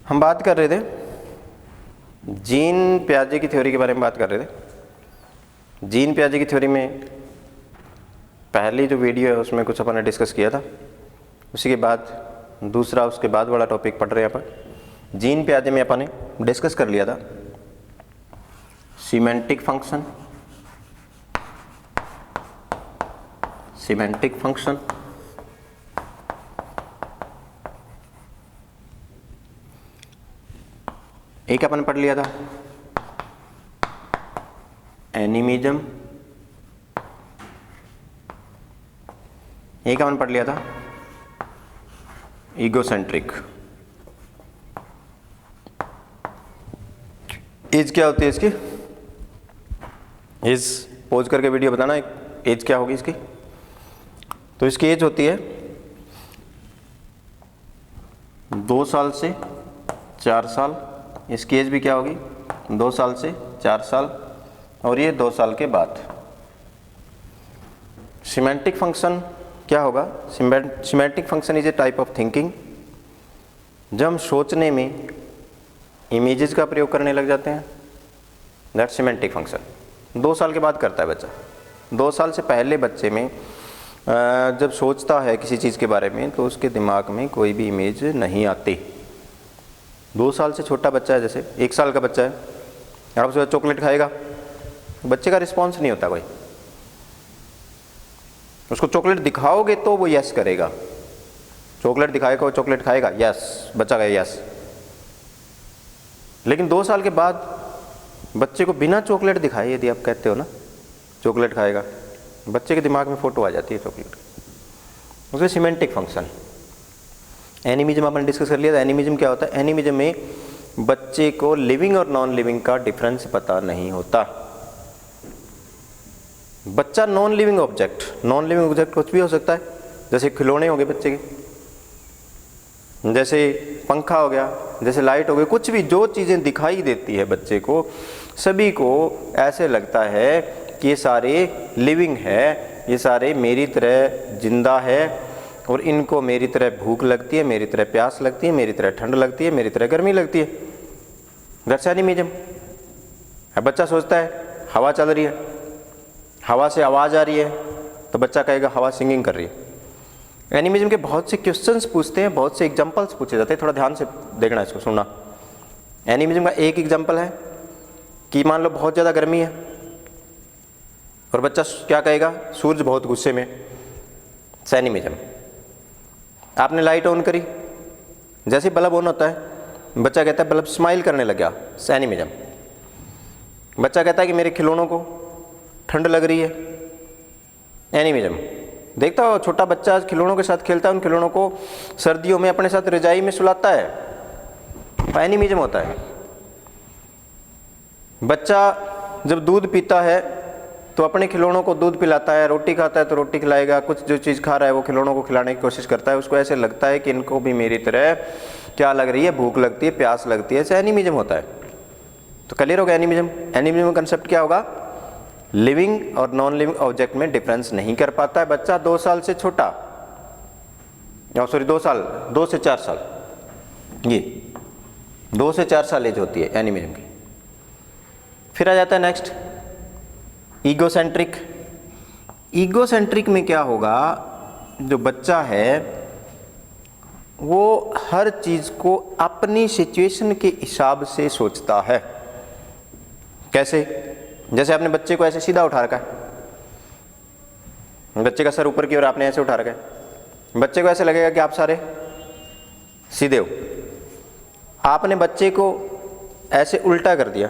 हम बात कर रहे थे जीन पियाजे की थ्योरी के बारे में बात कर रहे थे। जीन पियाजे की थ्योरी में पहली जो वीडियो है उसमें कुछ अपन ने डिस्कस किया था, उसी के बाद दूसरा उसके बाद वाला टॉपिक पढ़ रहे हैं अपन। जीन पियाजे में अपन ने डिस्कस कर लिया था सिमेंटिक फंक्शन, सिमेंटिक फंक्शन, एक अपन पढ़ लिया था एनिमिज्म, एक अपन पढ़ लिया था ईगोसेंट्रिक। एज क्या होती है इसकी? एज पोज करके वीडियो बताना एज क्या होगी इसकी। तो इसकी एज होती है 2 साल से 4 साल। इसकी एज भी क्या होगी? 2 साल से 4 साल, और ये 2 साल के बाद। सिमेंटिक फंक्शन क्या होगा? Semantic function is a type of thinking. जब हम सोचने में इमेजेस का प्रयोग करने लग जाते हैं, दैट सिमेंटिक फंक्शन 2 साल के बाद करता है बच्चा। 2 साल से पहले बच्चे में जब सोचता है किसी चीज़ के बारे में तो उसके दिमाग में कोई भी इमेज नहीं आती। 2 साल से छोटा बच्चा है, जैसे 1 साल का बच्चा है, आप उसके बाद चॉकलेट खाएगा, बच्चे का रिस्पॉन्स नहीं होता कोई। उसको चॉकलेट दिखाओगे तो वो यस करेगा, चॉकलेट दिखाएगा वो चॉकलेट खाएगा, यस, बच्चा कहेगा यस। लेकिन 2 साल के बाद बच्चे को बिना चॉकलेट दिखाए यदि आप कहते हो ना चॉकलेट खाएगा, बच्चे के दिमाग में फोटो आ जाती है चॉकलेट की। उसके सिमेंटिक फंक्शन। एनिमिज्म अपन डिस्कस कर लिया था। एनिमिज्म क्या होता है? एनिमिज्म में बच्चे को लिविंग और नॉन लिविंग का डिफरेंस पता नहीं होता। बच्चा नॉन लिविंग ऑब्जेक्ट कुछ भी हो सकता है, जैसे खिलौने हो गए बच्चे के, जैसे पंखा हो गया, जैसे लाइट हो गई, कुछ भी जो चीज़ें दिखाई देती है बच्चे को, सभी को ऐसे लगता है कि ये सारे लिविंग है, ये सारे मेरी तरह जिंदा है, और इनको मेरी तरह भूख लगती है, मेरी तरह प्यास लगती है, मेरी तरह ठंड लगती है, मेरी तरह गर्मी लगती है। That's animism. बच्चा सोचता है हवा चल रही है, हवा से आवाज़ आ रही है, तो बच्चा कहेगा हवा सिंगिंग कर रही है। एनिमिज्म के बहुत से क्वेश्चंस पूछते हैं, बहुत से एग्जांपल्स पूछे जाते हैं, थोड़ा ध्यान से देखना, इसको सुनना। एनिमिज्म का एक एग्जांपल है कि मान लो बहुत ज़्यादा गर्मी है और बच्चा क्या कहेगा? सूरज बहुत गुस्से में। एनिमिज्म। आपने लाइट ऑन करी, जैसे बल्ब ऑन होता है बच्चा कहता है बल्ब स्माइल करने लग गया, एनिमिज्म। बच्चा कहता है कि मेरे खिलौनों को ठंड लग रही है, एनिमिज्म। देखता हो छोटा बच्चा खिलौनों के साथ खेलता है, उन खिलौनों को सर्दियों में अपने साथ रजाई में सुलाता है, एनिमिज्म होता है। बच्चा जब दूध पीता है तो अपने खिलौनों को दूध पिलाता है, रोटी खाता है तो रोटी खिलाएगा, कुछ जो चीज़ खा रहा है वो खिलौनों को खिलाने की कोशिश करता है। उसको ऐसे लगता है कि इनको भी मेरी तरह क्या लग रही है, भूख लगती है, प्यास लगती है, ऐसे एनिमिज्म होता है। तो क्लियर होगा एनिमिज्म। एनिमिज्म का कंसेप्ट क्या होगा? लिविंग और नॉन लिविंग ऑब्जेक्ट में डिफरेंस नहीं कर पाता है बच्चा 2 साल से छोटा, 2 से 4 साल, ये 2 से 4 साल एज होती है एनिमिज्म की। फिर आ जाता है नेक्स्ट ईगोसेंट्रिक। ईगोसेंट्रिक में क्या होगा? जो बच्चा है वो हर चीज को अपनी सिचुएशन के हिसाब से सोचता है। कैसे? जैसे आपने बच्चे को ऐसे सीधा उठा रखा है, बच्चे का सर ऊपर की ओर आपने ऐसे उठा रखा है, बच्चे को ऐसे लगेगा कि आप सारे सीधे हो। आपने बच्चे को ऐसे उल्टा कर दिया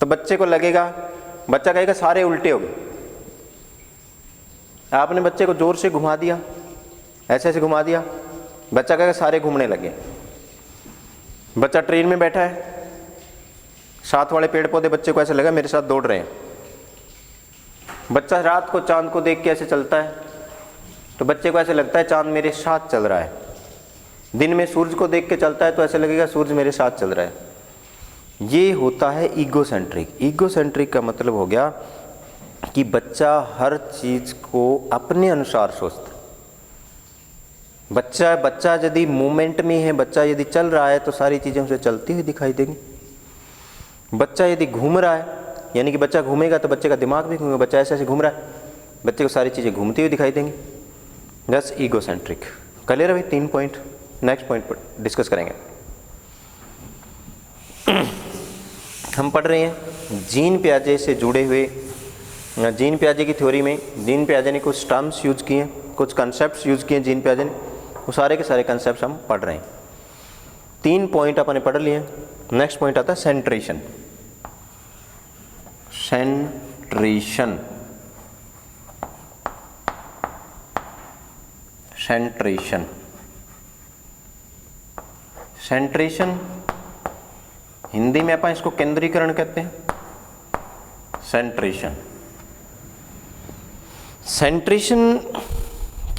तो बच्चे को लगेगा, बच्चा कहेगा सारे उल्टे हो गए। आपने बच्चे को जोर से घुमा दिया, ऐसे घुमा दिया, बच्चा कहेगा सारे घूमने लगे। बच्चा ट्रेन में बैठा है, साथ वाले पेड़ पौधे बच्चे को ऐसे लगा मेरे साथ दौड़ रहे हैं। बच्चा रात को चांद को देख के ऐसे चलता है तो बच्चे को ऐसे लगता है चांद मेरे साथ चल रहा है। दिन में सूरज को देख के चलता है तो ऐसे लगेगा सूरज मेरे साथ चल रहा है। ये होता है ईगोसेंट्रिक। ईगोसेंट्रिक का मतलब हो गया कि बच्चा हर चीज को अपने अनुसार सोचता है। बच्चा यदि मूवमेंट में है, बच्चा यदि चल रहा है तो सारी चीज़ें उसे चलती हुई दिखाई देंगी। बच्चा यदि घूम रहा है, यानी कि बच्चा घूमेगा तो बच्चे का दिमाग भी घूमेगा। बच्चा ऐसे ऐसे घूम रहा है, बच्चे को सारी चीज़ें घूमती हुई दिखाई देंगी। That's egocentric. क्लियर है भाई? 3 पॉइंट। नेक्स्ट पॉइंट पर डिस्कस करेंगे। हम पढ़ रहे हैं जीन पियाजे से जुड़े हुए, जीन पियाजे की थ्योरी में जीन पियाजे ने कुछ टर्म्स यूज किए, कुछ कंसेप्ट्स यूज किए जीन पियाजे ने, वो सारे के सारे कंसेप्ट्स हम पढ़ रहे हैं। 3 पॉइंट अपने पढ़ लिए। नेक्स्ट पॉइंट आता है सेंट्रेशन। सेंट्रेशन, सेंट्रेशन, सेंट्रेशन हिंदी में अपन इसको केंद्रीकरण कहते हैं। सेंट्रेशन, सेंट्रेशन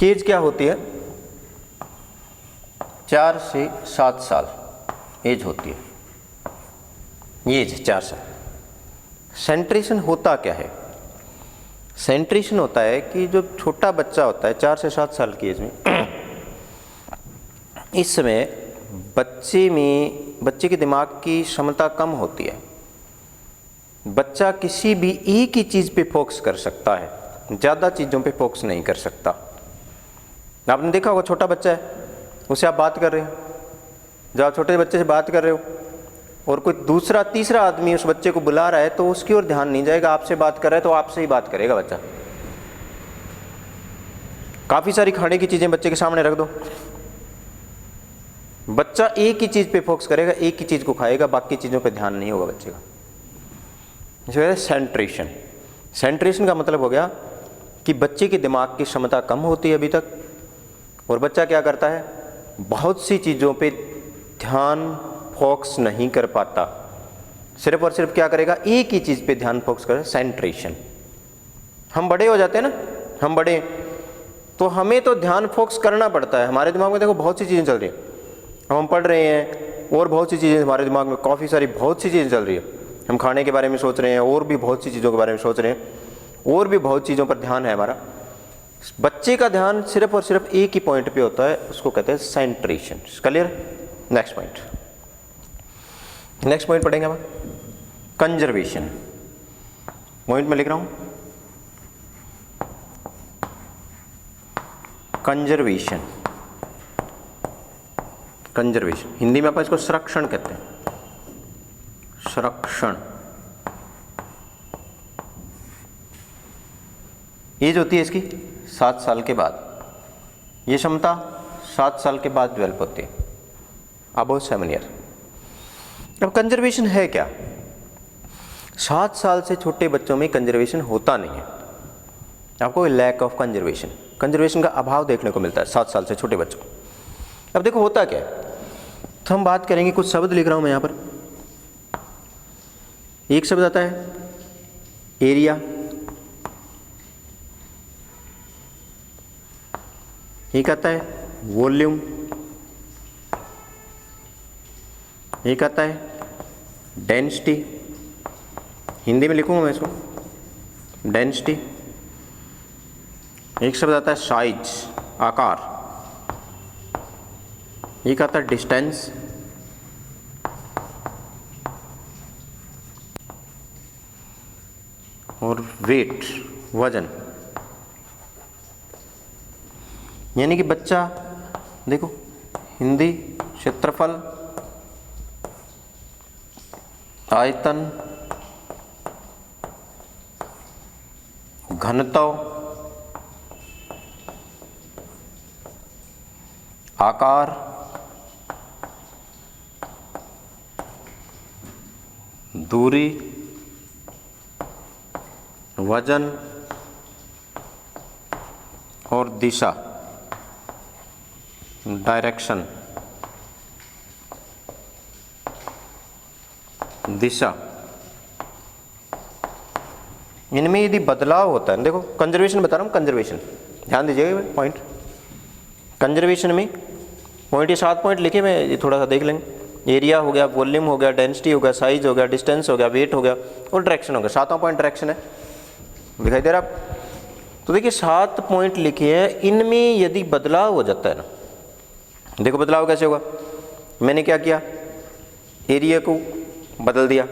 की एज क्या होती है? 4 से 7 साल एज होती है, ये एज 4 साल। सेंट्रेशन होता क्या है? सेंट्रेशन होता है कि जो छोटा बच्चा होता है 4 से 7 साल की एज में, इस समय बच्चे के दिमाग की क्षमता कम होती है। बच्चा किसी भी एक ही चीज़ पे फोकस कर सकता है, ज़्यादा चीज़ों पे फोकस नहीं कर सकता। आपने देखा होगा छोटा बच्चा है, उससे आप बात कर रहे हो, जब आप छोटे बच्चे से बात कर रहे हो और कोई दूसरा तीसरा आदमी उस बच्चे को बुला रहा है तो उसकी ओर ध्यान नहीं जाएगा। आपसे बात कर रहा है तो आपसे ही बात करेगा बच्चा। काफ़ी सारी खाने की चीज़ें बच्चे के सामने रख दो, बच्चा एक ही चीज़ पे फोकस करेगा, एक ही चीज़ को खाएगा, बाकी चीज़ों पे ध्यान नहीं होगा बच्चे का। इसे सेंट्रेशन। सेंट्रेशन का मतलब हो गया कि बच्चे के दिमाग की क्षमता कम होती है अभी तक, और बच्चा क्या करता है, बहुत सी चीज़ों पे ध्यान फोकस नहीं कर पाता। सिर्फ और सिर्फ क्या करेगा, एक ही चीज़ पे ध्यान फोकस करे, सेंट्रेशन। हम बड़े हो जाते हैं ना, हम बड़े तो हमें तो ध्यान फोकस करना पड़ता है। हमारे दिमाग में देखो बहुत सी चीज़ें चल रही हैं, हम पढ़ रहे हैं और बहुत सी चीज़ें हमारे दिमाग में, काफ़ी सारी बहुत सी चीज़ें चल रही है। हम खाने के बारे में सोच रहे हैं और भी बहुत सी चीज़ों के बारे में सोच रहे हैं और भी बहुत चीज़ों पर ध्यान है हमारा। बच्चे का ध्यान सिर्फ और सिर्फ एक ही पॉइंट पे होता है, उसको कहते हैं सेंट्रेशन। Clear? Next point, next point पढ़ेंगे हम कंजर्वेशन। पॉइंट में लिख रहा हूँ कंजर्वेशन। कंजर्वेशन हिंदी में अपन इसको संरक्षण कहते हैं। संरक्षण एज होती है इसकी 7 साल के बाद, ये क्षमता 7 साल के बाद डेवलप होती है, अबव 7 ईयर। अब कंजर्वेशन है क्या? 7 साल से छोटे बच्चों में कंजर्वेशन होता नहीं है। आपको लैक ऑफ कंजर्वेशन, कंजर्वेशन का अभाव देखने को मिलता है 7 साल से छोटे बच्चों। अब देखो होता क्या है, तो हम बात करेंगे, कुछ शब्द लिख रहा हूं मैं यहां पर। एक शब्द आता है एरिया, एक आता है वॉल्यूम, एक आता है डेंसिटी, हिंदी में लिखूंगा मैं इसको डेंसिटी। एक शब्द आता है साइज, आकार, एक आता है डिस्टेंस, और वेट, वजन। यानी कि बच्चा देखो, हिंदी क्षेत्रफल, आयतन, घनत्व, आकार, दूरी, वजन और दिशा, डायरेक्शन, दिशा। इनमें यदि बदलाव होता है, देखो कंजर्वेशन बता रहा हूँ, कंजर्वेशन ध्यान दीजिएगा पॉइंट। कंजर्वेशन में पॉइंट, ये 7 पॉइंट लिखे, मैं ये थोड़ा सा देख लेंगे। एरिया हो गया, वॉल्यूम हो गया, डेंसिटी हो गया, साइज हो गया, डिस्टेंस हो गया, वेट हो गया और डायरेक्शन हो गया। 7वां पॉइंट डायरेक्शन है, दिखाई दे रहा है? तो देखिए 7 पॉइंट लिखे हैं, इनमें यदि बदलाव हो जाता है ना, देखो बदलाव कैसे होगा, मैंने क्या किया, एरिया को बदल दिया।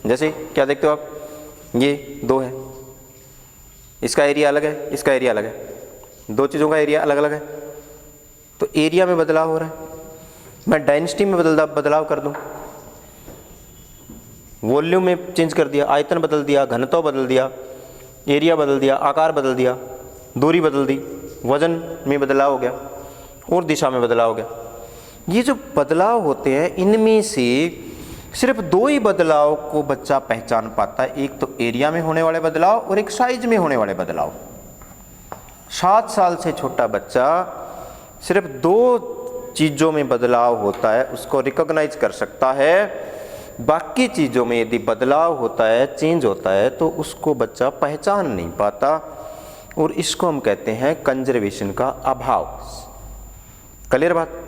जैसे क्या देखते हो आप, ये 2 है, इसका एरिया अलग है, इसका एरिया अलग है, 2 चीज़ों का एरिया अलग अलग है, तो एरिया में बदलाव हो रहा है। मैं डेंसिटी में बदलाव कर दूं, वॉल्यूम में चेंज कर दिया, आयतन बदल दिया, घनत्व बदल दिया, एरिया बदल दिया, आकार बदल दिया, दूरी बदल दी, वजन में बदलाव हो गया और दिशा में बदलाव हो गया। ये जो बदलाव होते हैं इनमें से सिर्फ 2 ही बदलाव को बच्चा पहचान पाता है, एक तो एरिया में होने वाले बदलाव और एक साइज में होने वाले बदलाव। 7 साल से छोटा बच्चा सिर्फ 2 चीज़ों में बदलाव होता है उसको रिकॉग्नाइज कर सकता है, बाकी चीज़ों में यदि बदलाव होता है, चेंज होता है, तो उसको बच्चा पहचान नहीं पाता और इसको हम कहते हैं कंजर्वेशन का अभाव। क्लियर बात।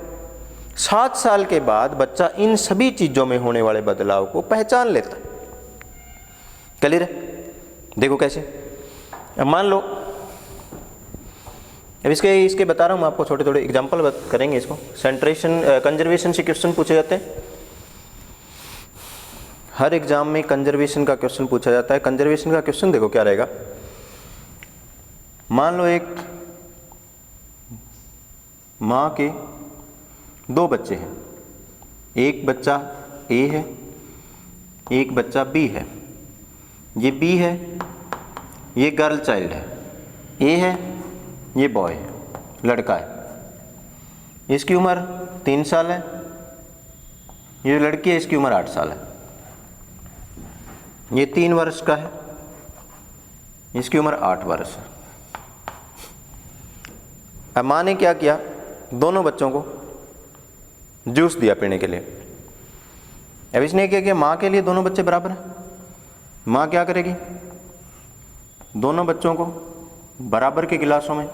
7 साल के बाद बच्चा इन सभी चीज़ों में होने वाले बदलाव को पहचान लेता है। क्लियर है। देखो कैसे, अब मान लो, अब इसके बता रहा हूँ मैं आपको, छोटे छोटे एग्जाम्पल करेंगे इसको। सेंट्रेशन कंजर्वेशन से क्वेश्चन पूछे जाते हैं, हर एग्जाम में कंजर्वेशन का क्वेश्चन पूछा जाता है। कंजर्वेशन का क्वेश्चन देखो क्या रहेगा, मान लो एक माँ के 2 बच्चे हैं, एक बच्चा ए है, एक बच्चा बी है। ये बी है, ये गर्ल चाइल्ड है, ए है, ये बॉय है, लड़का है। इसकी उम्र 3 साल है, ये लड़की है, इसकी उम्र 8 साल है। ये 3 वर्ष का है, इसकी उम्र 8 वर्ष है। अब माँ ने क्या किया, दोनों बच्चों को जूस दिया पीने के लिए। अब इसने क्या किया, माँ के लिए दोनों बच्चे बराबर हैं, माँ क्या करेगी, दोनों बच्चों को बराबर के गिलासों में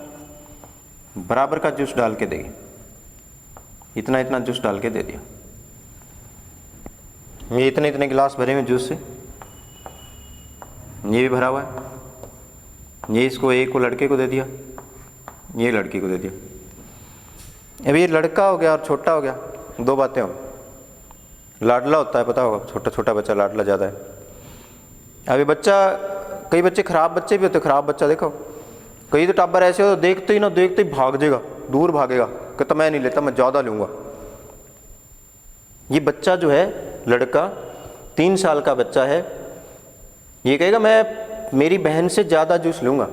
बराबर का जूस डाल के देगी। इतना इतना जूस डाल के दे दिया, ये इतने इतने गिलास भरे हुए जूस से, ये भी भरा हुआ है, ये इसको एक को लड़के को दे दिया, ये लड़की को दे दिया। अब ये लड़का हो गया और छोटा हो गया, 2 बातें हो, लाडला होता है, पता होगा, छोटा छोटा बच्चा लाडला ज़्यादा है। अभी बच्चा, कई बच्चे खराब बच्चे भी होते, खराब बच्चा देखो, कई तो टाबर ऐसे हो, देखते ही भाग जाएगा, दूर भागेगा, कहता मैं नहीं लेता, मैं ज़्यादा लूँगा। ये बच्चा जो है, लड़का 3 साल का बच्चा है, ये कहेगा मैं मेरी बहन से ज़्यादा जूस लूँगा।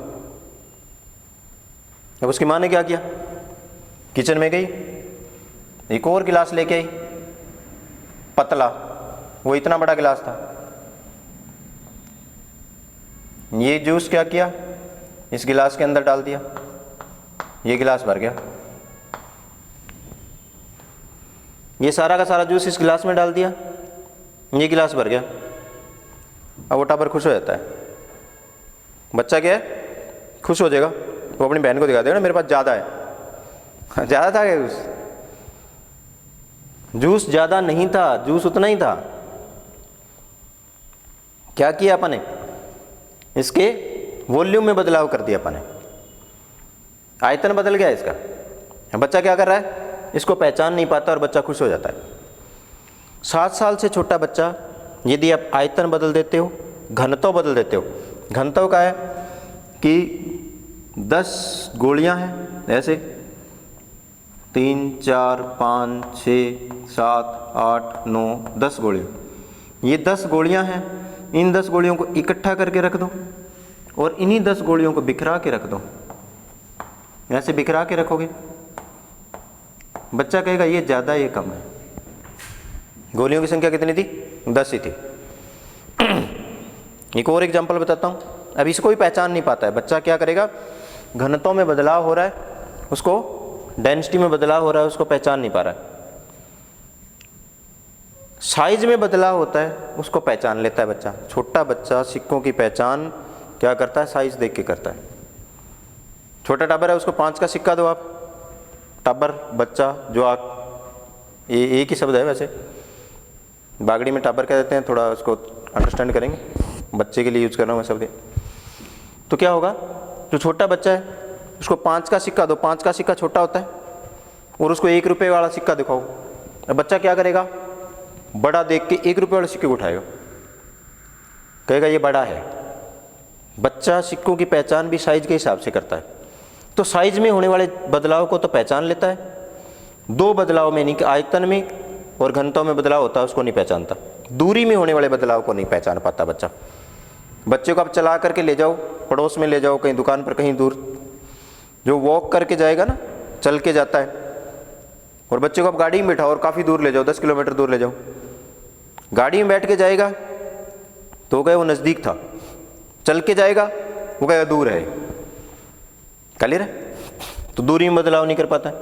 अब उसकी माँ ने क्या किया, किचन में गई, एक और गिलास लेके आई, पतला, वो इतना बड़ा गिलास था। ये जूस क्या किया, इस गिलास के अंदर डाल दिया, ये गिलास भर गया। ये सारा का सारा जूस इस गिलास में डाल दिया, ये गिलास भर गया। अब वो टाबर खुश हो जाता है, बच्चा क्या है, खुश हो जाएगा, वो अपनी बहन को दिखा देगा ना मेरे पास ज़्यादा है। ज़्यादा था क्या जूस ज़्यादा नहीं था, जूस उतना ही था। क्या किया अपने, इसके वॉल्यूम में बदलाव कर दिया अपने, आयतन बदल गया इसका। बच्चा क्या कर रहा है, इसको पहचान नहीं पाता और बच्चा खुश हो जाता है। 7 साल से छोटा बच्चा, यदि आप आयतन बदल देते हो, घनत्व बदल देते हो, घनत्व का है कि 10 गोलियां हैं, ऐसे 3 4 5 6 7 8 9 10 गोलियां, ये 10 गोलियां हैं। इन 10 गोलियों को इकट्ठा करके रख दो और इन्हीं 10 गोलियों को बिखरा के रख दो। ऐसे बिखरा के रखोगे, बच्चा कहेगा ये ज़्यादा, ये कम है। गोलियों की संख्या कितनी थी, 10 ही थी। एक और एग्जांपल बताता हूँ। अब इसको भी पहचान नहीं पाता है बच्चा, क्या करेगा, घनत्व में बदलाव हो रहा है, उसको डेंसिटी में बदलाव हो रहा है, उसको पहचान नहीं पा रहा है। साइज में बदलाव होता है, उसको पहचान लेता है बच्चा। छोटा बच्चा सिक्कों की पहचान क्या करता है, साइज देख के करता है। छोटा टाबर है, उसको 5 का सिक्का दो आप, टाबर बच्चा जो आप, ये एक ही शब्द है वैसे, बागड़ी में टाबर कह देते हैं, थोड़ा उसको अंडरस्टैंड करेंगे, बच्चे के लिए यूज़ कर रहा हूँ मैं शब्द। तो क्या होगा, जो छोटा बच्चा है उसको 5 का सिक्का दो, 5 का सिक्का छोटा होता है, और उसको 1 रुपये वाला सिक्का दिखाओ, अब बच्चा क्या करेगा, बड़ा देख के 1 रुपये वाले सिक्के को उठाएगा, कहेगा ये बड़ा है। बच्चा सिक्कों की पहचान भी साइज के हिसाब से करता है, तो साइज में होने वाले बदलाव को तो पहचान लेता है, 2 बदलाव में नहीं कि आयतन में और घनत्व में बदलाव होता है उसको नहीं पहचानता, दूरी में होने वाले बदलाव को नहीं पहचान पाता बच्चा। बच्चे को आप चला करके ले जाओ, पड़ोस में ले जाओ, कहीं दुकान पर कहीं दूर, जो वॉक करके जाएगा ना, चल के जाता है, और बच्चे को आप गाड़ी में बैठाओ और काफ़ी दूर ले जाओ, 10 किलोमीटर दूर ले जाओ, गाड़ी में बैठ के जाएगा तो कहे वो नज़दीक था, चल के जाएगा वो कहेगा दूर है, क्लियर है, तो दूरी में बदलाव नहीं कर पाता है।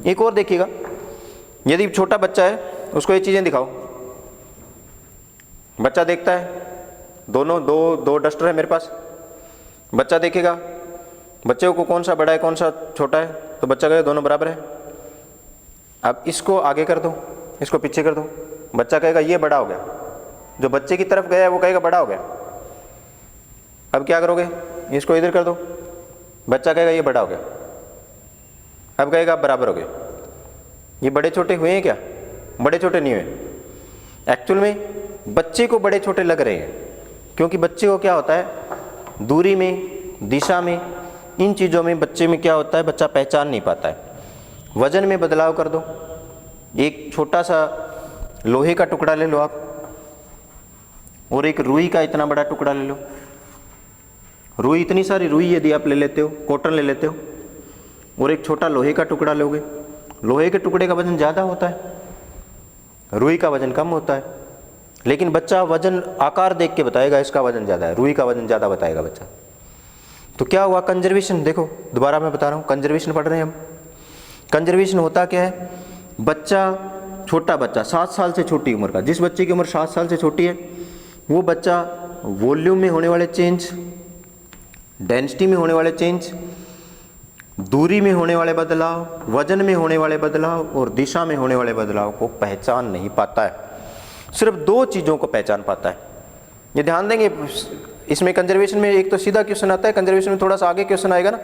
एक और देखिएगा, यदि छोटा बच्चा है उसको ये चीज़ें दिखाओ, बच्चा देखता है दोनों दो डस्टर है मेरे पास, बच्चा देखेगा बच्चे को कौन सा बड़ा है कौन सा छोटा है, तो बच्चा कहेगा दोनों बराबर है। अब इसको आगे कर दो, इसको पीछे कर दो, बच्चा कहेगा ये बड़ा हो गया, जो बच्चे की तरफ गया है वो कहेगा बड़ा हो गया। अब क्या करोगे, इसको इधर कर दो, बच्चा कहेगा ये बड़ा हो गया, अब कहेगा बराबर हो गया। ये बड़े छोटे हुए हैं क्या, बड़े छोटे नहीं हुए। एक्चुअल में बच्चे को बड़े छोटे लग रहे हैं, क्योंकि बच्चे को क्या होता है, दूरी में, दिशा में, इन चीज़ों में बच्चे में क्या होता है, बच्चा पहचान नहीं पाता है। वजन में बदलाव कर दो, एक छोटा सा लोहे का टुकड़ा ले लो आप, और एक रुई का इतना बड़ा टुकड़ा ले लो, रुई इतनी सारी रुई यदि आप ले लेते हो, कॉटन ले लेते हो, और एक छोटा लोहे का टुकड़ा लोगे, लोहे के टुकड़े का वजन ज़्यादा होता है, रुई का वजन कम होता है, लेकिन बच्चा वजन आकार देख के बताएगा इसका वजन ज़्यादा है, रुई का वजन ज़्यादा बताएगा बच्चा। तो क्या हुआ, कंजर्वेशन। देखो दोबारा मैं बता रहा हूँ, कंजर्वेशन पढ़ रहे हैं हम। कंजर्वेशन होता क्या है, बच्चा, छोटा बच्चा 7 साल से छोटी उम्र का, जिस बच्चे की उम्र 7 साल से छोटी है वो बच्चा वॉल्यूम में होने वाले चेंज, डेंसिटी में होने वाले चेंज, दूरी में होने वाले बदलाव, वजन में होने वाले बदलाव और दिशा में होने वाले बदलाव को पहचान नहीं पाता है, सिर्फ 2 चीज़ों को पहचान पाता है। ये ध्यान देंगे, इसमें कंजर्वेशन में एक तो सीधा क्वेश्चन आता है, कंजर्वेशन में थोड़ा सा आगे क्वेश्चन आएगा ना,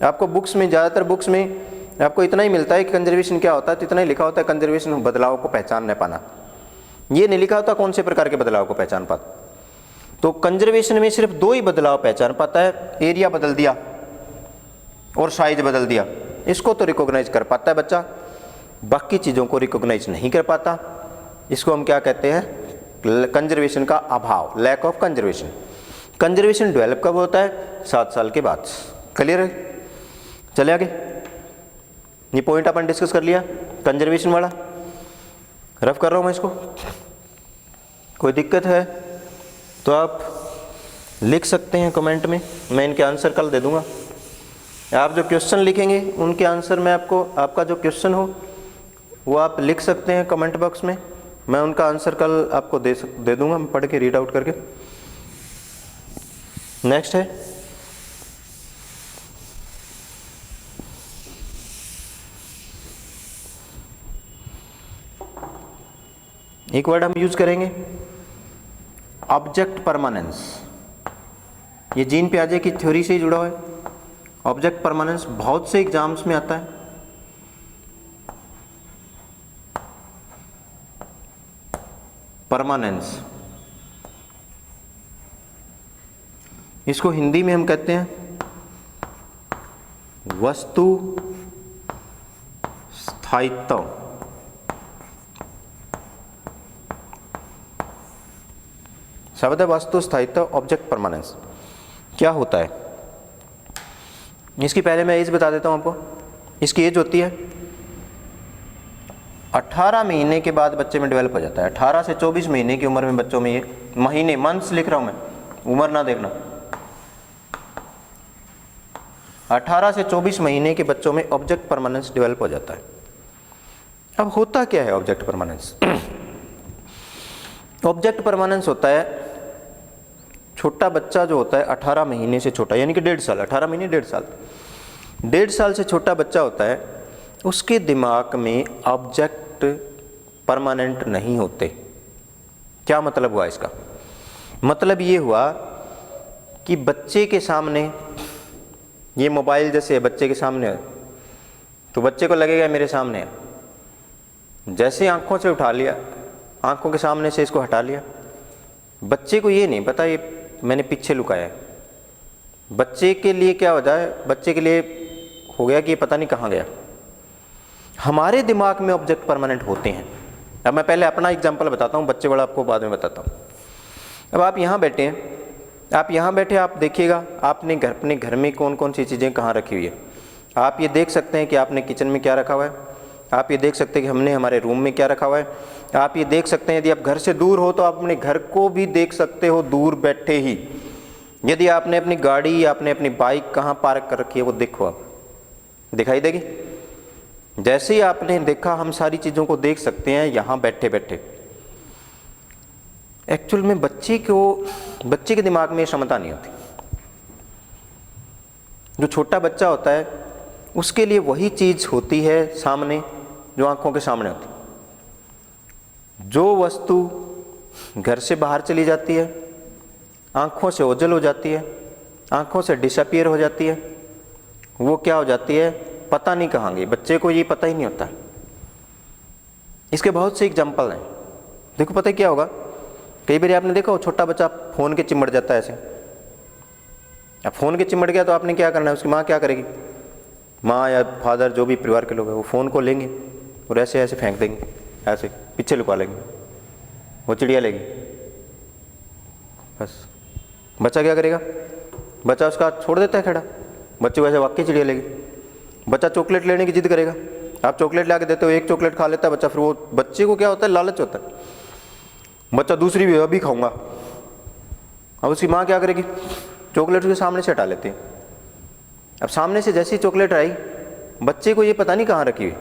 आपको बुक्स में, ज़्यादातर बुक्स में आपको इतना ही मिलता है कि कंजर्वेशन क्या होता है, तो इतना ही लिखा होता है कंजर्वेशन बदलाव को पहचान नहीं पाना, ये नहीं लिखा होता कौन से प्रकार के बदलाव को पहचान पाता। तो कंजर्वेशन में सिर्फ 2 ही बदलाव पहचान पाता है, एरिया बदल दिया और साइज बदल दिया, इसको तो रिकॉग्नाइज कर पाता है बच्चा, बाकी चीज़ों को रिकॉग्नाइज नहीं कर पाता। इसको हम क्या कहते हैं, कंजर्वेशन का अभाव, lack of conservation. Conservation develop कब होता है, 7 साल के बाद। क्लियर है, चले आगे। ये पॉइंट अपन डिस्कस कर लिया कंजर्वेशन वाला, रफ कर रहा हूँ मैं इसको, कोई दिक्कत है तो आप लिख सकते हैं कमेंट में, मैं इनके आंसर कल दे दूंगा। आप जो क्वेश्चन लिखेंगे उनके आंसर मैं आपको, आपका जो क्वेश्चन हो वो आप लिख सकते हैं कमेंट बॉक्स में, मैं उनका आंसर कल आपको दे दूंगा, मैं पढ़ के रीड आउट करके। नेक्स्ट है एक वर्ड हम यूज करेंगे, ऑब्जेक्ट परमानेंस। ये जीन पियाजे की थ्योरी से ही जुड़ा हुआ है। ऑब्जेक्ट परमानेंस बहुत से एग्जाम्स में आता है। परमानेंस, इसको हिंदी में हम कहते हैं वस्तु स्थायित्व। शब्द है वस्तु स्थायित्व, ऑब्जेक्ट परमानेंस। क्या होता है इसकी पहले मैं एज बता देता हूं आपको। इसकी एज होती है 18 महीने के बाद बच्चे में डेवलप हो जाता है। 18 से 24 महीने की उम्र में बच्चों में, ये महीने, मंथ्स लिख रहा हूं मैं, उम्र ना देखना। 18 से 24 महीने के बच्चों में ऑब्जेक्ट परमानेंस डेवलप हो जाता है। अब होता क्या है ऑब्जेक्ट परमानेंस? ऑब्जेक्ट परमानेंस होता है, छोटा बच्चा जो होता है 18 महीने से छोटा, यानी कि 1.5 साल, 18 महीने 1.5 साल, 1.5 साल से छोटा बच्चा होता है, उसके दिमाग में ऑब्जेक्ट परमानेंट नहीं होते। क्या मतलब हुआ इसका? मतलब ये हुआ कि बच्चे के सामने, ये मोबाइल जैसे बच्चे के सामने है, तो बच्चे को लगेगा मेरे सामने है। जैसे आंखों से उठा लिया, आंखों के सामने से इसको हटा लिया, बच्चे को ये नहीं पता ये मैंने पीछे लुकाया है। बच्चे के लिए क्या हो जाए, बच्चे के लिए हो गया कि ये पता नहीं कहाँ गया। हमारे दिमाग में ऑब्जेक्ट परमानेंट होते हैं। अब मैं पहले अपना एग्जांपल बताता हूँ, बच्चे वाला आपको बाद में बताता हूँ। अब आप यहाँ बैठे हैं, आप यहाँ बैठे, आप देखिएगा आपने अपने घर में कौन कौन सी चीज़ें कहाँ रखी हुई है। आप ये देख सकते हैं कि आपने किचन में क्या रखा हुआ है, आप ये देख सकते हैं कि हमने हमारे रूम में क्या रखा हुआ है, आप ये देख सकते हैं यदि आप घर से दूर हो तो आप अपने घर को भी देख सकते हो दूर बैठे ही। यदि आपने अपनी गाड़ी या आपने अपनी बाइक कहाँ पार्क कर रखी है वो देखो, आप दिखाई देगी। जैसे ही आपने देखा हम सारी चीज़ों को देख सकते हैं यहाँ बैठे बैठे। एक्चुअल में बच्चे के दिमाग में क्षमता नहीं होती। जो छोटा बच्चा होता है उसके लिए वही चीज़ होती है सामने जो आंखों के सामने होती है। जो वस्तु घर से बाहर चली जाती है, आंखों से ओझल हो जाती है, आंखों से डिसअपीयर हो जाती है, वो क्या हो जाती है पता नहीं कहाँ गई। बच्चे को ये पता ही नहीं होता। इसके बहुत से एग्जाम्पल हैं। देखो पता है क्या होगा, कई बार आपने देखा हो छोटा बच्चा फ़ोन के चिमड़ जाता है ऐसे। अब फ़ोन के चिमड़ गया तो आपने क्या करना है, उसकी माँ क्या करेगी, माँ या फादर जो भी परिवार के लोग हैं वो फ़ोन को लेंगे और ऐसे ऐसे फेंक देंगे, ऐसे पीछे लुका लेंगे, वो चिड़िया लेगी। बस बच्चा क्या करेगा, बच्चा उसका छोड़ देता है खड़ा, बच्चे को ऐसे वाकई चिड़िया लेगी। बच्चा चॉकलेट लेने की जिद करेगा, आप चॉकलेट ला के देते हो, एक चॉकलेट खा लेता है बच्चा, फिर वो बच्चे को क्या होता है लालच होता है, बच्चा दूसरी भी अभी खाऊंगा। अब उसकी माँ क्या करेगी, चॉकलेट उसके सामने से हटा लेती है। अब सामने से जैसी चॉकलेट आई बच्चे को ये पता नहीं कहाँ रखी हुई।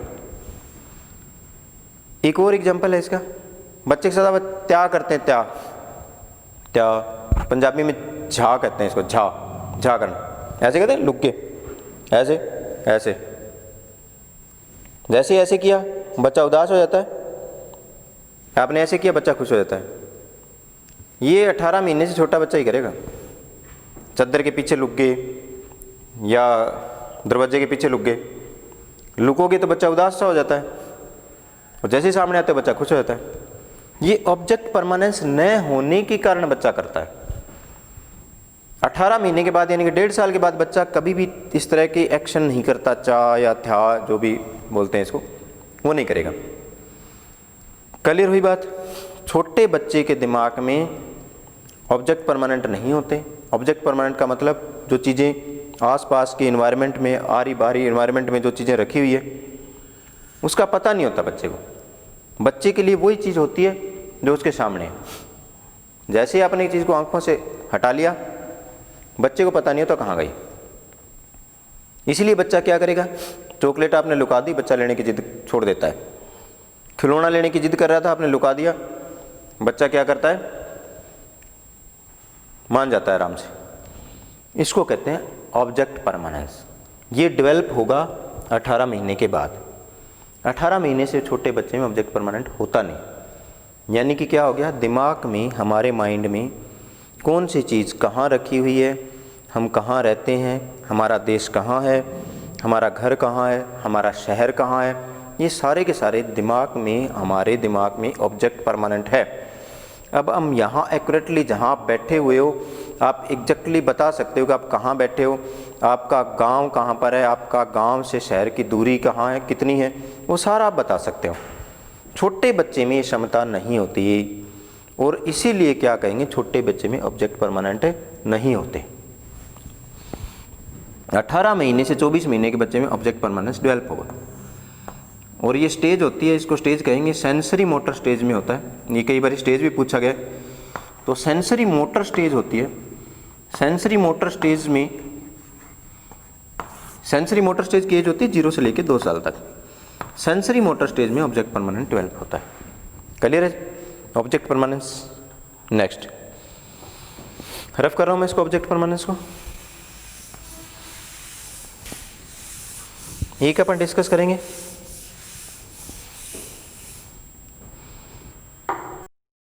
एक और एग्जांपल है इसका, बच्चे के साथ त्या करते हैं, त्या पंजाबी में झा कहते हैं इसको, झा करना, ऐसे कहते हैं लुक के, ऐसे ऐसे, जैसे ऐसे किया बच्चा उदास हो जाता है, आपने ऐसे किया बच्चा खुश हो जाता है। ये 18 महीने से छोटा बच्चा ही करेगा। चद्दर के पीछे लुक गए या दरवाजे के पीछे लुक गए, लुकोगे तो बच्चा उदास सा हो जाता है और जैसे ही सामने आते बच्चा खुश हो जाता है। ये ऑब्जेक्ट परमानेंस न होने के कारण बच्चा करता है। 18 महीने के बाद यानी कि 1.5 साल के बाद बच्चा कभी भी इस तरह के एक्शन नहीं करता, चा या थ्या जो भी बोलते हैं इसको, वो नहीं करेगा। क्लियर हुई बात। छोटे बच्चे के दिमाग में ऑब्जेक्ट परमानेंट नहीं होते। ऑब्जेक्ट परमानेंट का मतलब जो चीज़ें आसपास के इन्वायरमेंट में, आरी बारी इन्वायरमेंट में जो चीज़ें रखी हुई है उसका पता नहीं होता बच्चे को। बच्चे के लिए वही चीज़ होती है जो उसके सामने है। जैसे ही आपने एक चीज़ को आंखों से हटा लिया बच्चे को पता नहीं होता कहाँ गई। इसीलिए बच्चा क्या करेगा, चॉकलेट आपने लुका दी, बच्चा लेने की जिद छोड़ देता है। खिलौना लेने की जिद कर रहा था, आपने लुका दिया, बच्चा क्या करता है, मान जाता है आराम से। इसको कहते हैं ऑब्जेक्ट परमानेंस। ये डेवलप होगा 18 महीने के बाद। 18 महीने से छोटे बच्चे में ऑब्जेक्ट परमानेंट होता नहीं। यानी कि क्या हो गया, दिमाग में, हमारे माइंड में कौन सी चीज़ कहाँ रखी हुई है, हम कहाँ रहते हैं, हमारा देश कहाँ है, हमारा घर कहाँ है, हमारा शहर कहाँ है, ये सारे के सारे दिमाग में, हमारे दिमाग में ऑब्जेक्ट परमानेंट है। अब हम यहाँ एक्यूरेटली जहाँ आप बैठे हुए हो, आप एग्जैक्टली बता सकते हो कि आप कहाँ बैठे हो, आपका गांव कहाँ पर है, आपका गांव से शहर की दूरी कहाँ है, कितनी है, वो सारा आप बता सकते हो। छोटे बच्चे में ये क्षमता नहीं होती और इसीलिए क्या कहेंगे, छोटे बच्चे में ऑब्जेक्ट परमानेंट नहीं होते। 18 महीने से 24 महीने के बच्चे में ऑब्जेक्ट परमानेंस डेवलप होगा। और ये स्टेज होती है, इसको स्टेज कहेंगे, सेंसरी मोटर स्टेज में होता है। ये कई बार स्टेज भी पूछा गया, तो सेंसरी मोटर स्टेज होती है। सेंसरी मोटर स्टेज में, सेंसरी मोटर स्टेज की एज होती है 0 से लेकर 2 साल तक। सेंसरी मोटर स्टेज में ऑब्जेक्ट परमानेंट डेवलप होता है। क्लियर है ऑब्जेक्ट परमानेंस। नेक्स्ट रफ कर रहा हूं मैं इसको, ऑब्जेक्ट परमानेंस को एक अपन डिस्कस करेंगे।